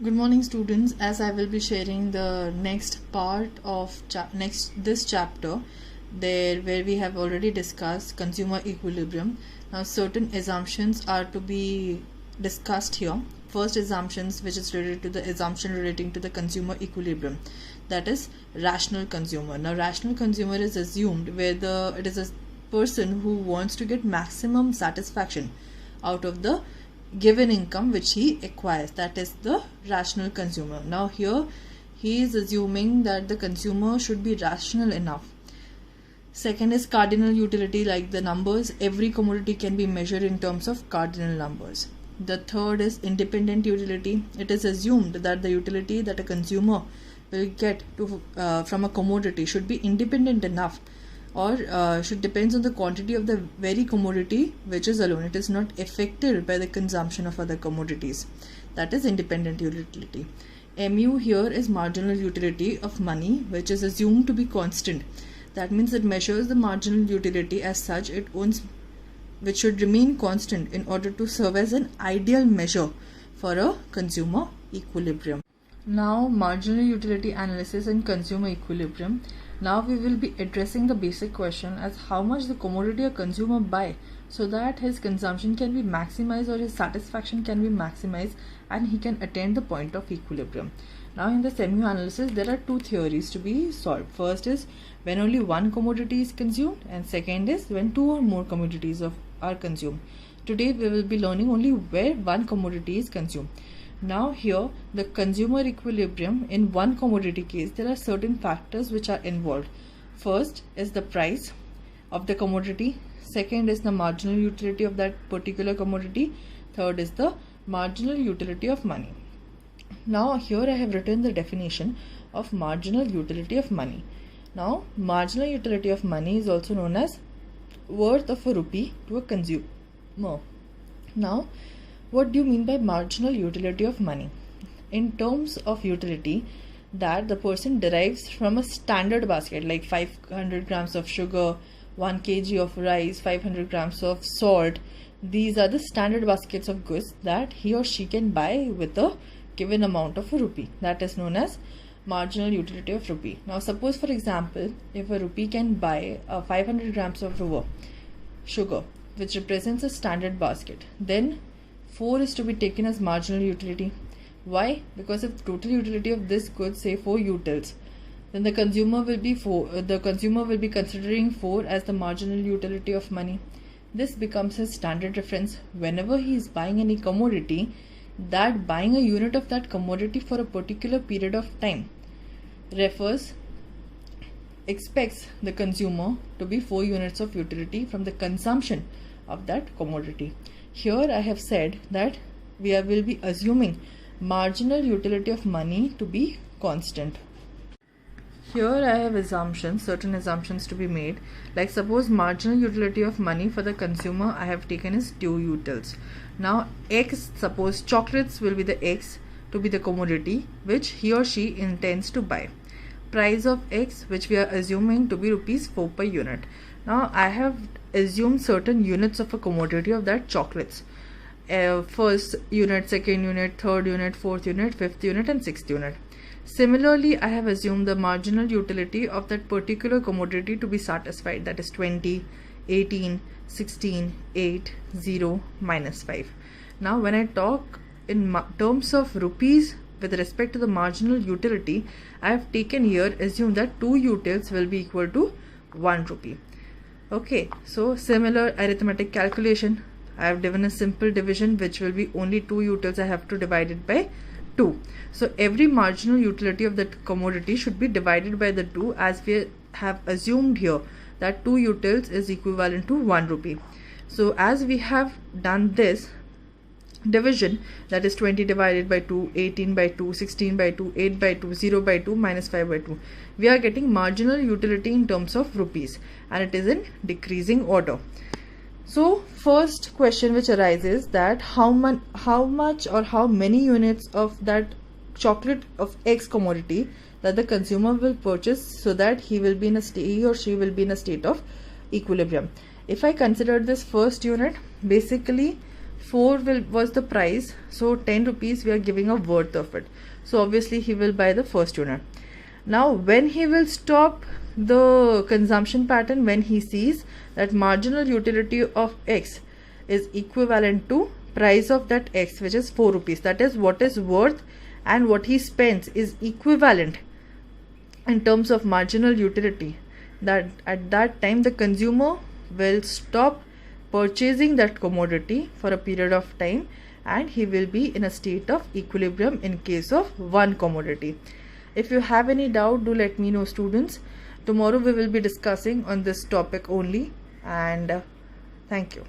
Good morning, students. As I will be sharing the next part of this chapter, where we have already discussed consumer equilibrium. Now, certain assumptions are to be discussed here. First assumptions, which is related to the assumption relating to the consumer equilibrium, that is rational consumer. Now, rational consumer is assumed where it is a person who wants to get maximum satisfaction out of the given income which he acquires. That is the rational consumer. Now here he is assuming that the consumer should be rational enough. Second is cardinal utility, like the numbers. Every commodity can be measured in terms of cardinal numbers. The third is independent utility. It is assumed that the utility that a consumer will get from a commodity should be independent enough, or should depends on the quantity of the very commodity which is alone. It is not affected by the consumption of other commodities. That is independent utility. MU here is marginal utility of money, which is assumed to be constant. That means it measures the marginal utility as such which should remain constant in order to serve as an ideal measure for a consumer equilibrium. Now, marginal utility analysis and consumer equilibrium. Now we will be addressing the basic question as how much the commodity a consumer buy so that his consumption can be maximized or his satisfaction can be maximized and he can attain the point of equilibrium. Now in the MU analysis there are two theories to be solved. First is when only one commodity is consumed, and second is when two or more commodities are consumed. Today we will be learning only where one commodity is consumed. Now here the consumer equilibrium, in one commodity case there are certain factors which are involved. First is the price of the commodity, second is the marginal utility of that particular commodity, third is the marginal utility of money. Now here I have written the definition of marginal utility of money. Now marginal utility of money is also known as worth of a rupee to a consumer. Now what do you mean by marginal utility of money? In terms of utility that the person derives from a standard basket, like 500 grams of sugar, 1 kg of rice, 500 grams of salt. These are the standard baskets of goods that he or she can buy with a given amount of a rupee. That is known as marginal utility of rupee. Now suppose, for example, if a rupee can buy 500 grams of sugar, which represents a standard basket, then 4 is to be taken as marginal utility. Why? Because if the total utility of this good, say 4 utils, then the consumer will be considering 4 as the marginal utility of money. This becomes his standard reference whenever he is buying any commodity, that buying a unit of that commodity for a particular period of time expects the consumer to be 4 units of utility from the consumption of that commodity. Here I have said that we will be assuming marginal utility of money to be constant. Here I have certain assumptions to be made. Like suppose marginal utility of money for the consumer I have taken is 2 utils. Now X, suppose chocolates will be the X to be the commodity which he or she intends to buy. Price of X, which we are assuming to be rupees 4 per unit. Now I have assumed certain units of a commodity of that chocolates. First unit, second unit, third unit, fourth unit, fifth unit and sixth unit. Similarly, I have assumed the marginal utility of that particular commodity to be satisfied, that is 20, 18, 16, 8, 0, minus 5. Now when I talk in terms of rupees with respect to the marginal utility, I have taken here assume that 2 utils will be equal to 1 rupee. Okay, so similar arithmetic calculation. I have given a simple division which will be only 2 utils. I have to divide it by 2. So every marginal utility of that commodity should be divided by the 2, as we have assumed here that 2 utils is equivalent to 1 rupee. So as we have done this division, that is 20 divided by 2, 18 by 2, 16 by 2, 8 by 2, 0 by 2, minus 5 by 2. We are getting marginal utility in terms of rupees and it is in decreasing order. So first question which arises that how much or how many units of that chocolate of X commodity that the consumer will purchase so that he or she will be in a state of equilibrium. If I consider this first unit, basically 4 was the price, so 10 rupees we are giving a worth of it, so obviously he will buy the first unit. Now when he will stop the consumption pattern, when he sees that marginal utility of X is equivalent to price of that X, which is 4 rupees, that is what is worth and what he spends is equivalent in terms of marginal utility, that at that time the consumer will stop purchasing that commodity for a period of time, and he will be in a state of equilibrium in case of one commodity. If you have any doubt, do let me know, students. Tomorrow we will be discussing on this topic only, and thank you.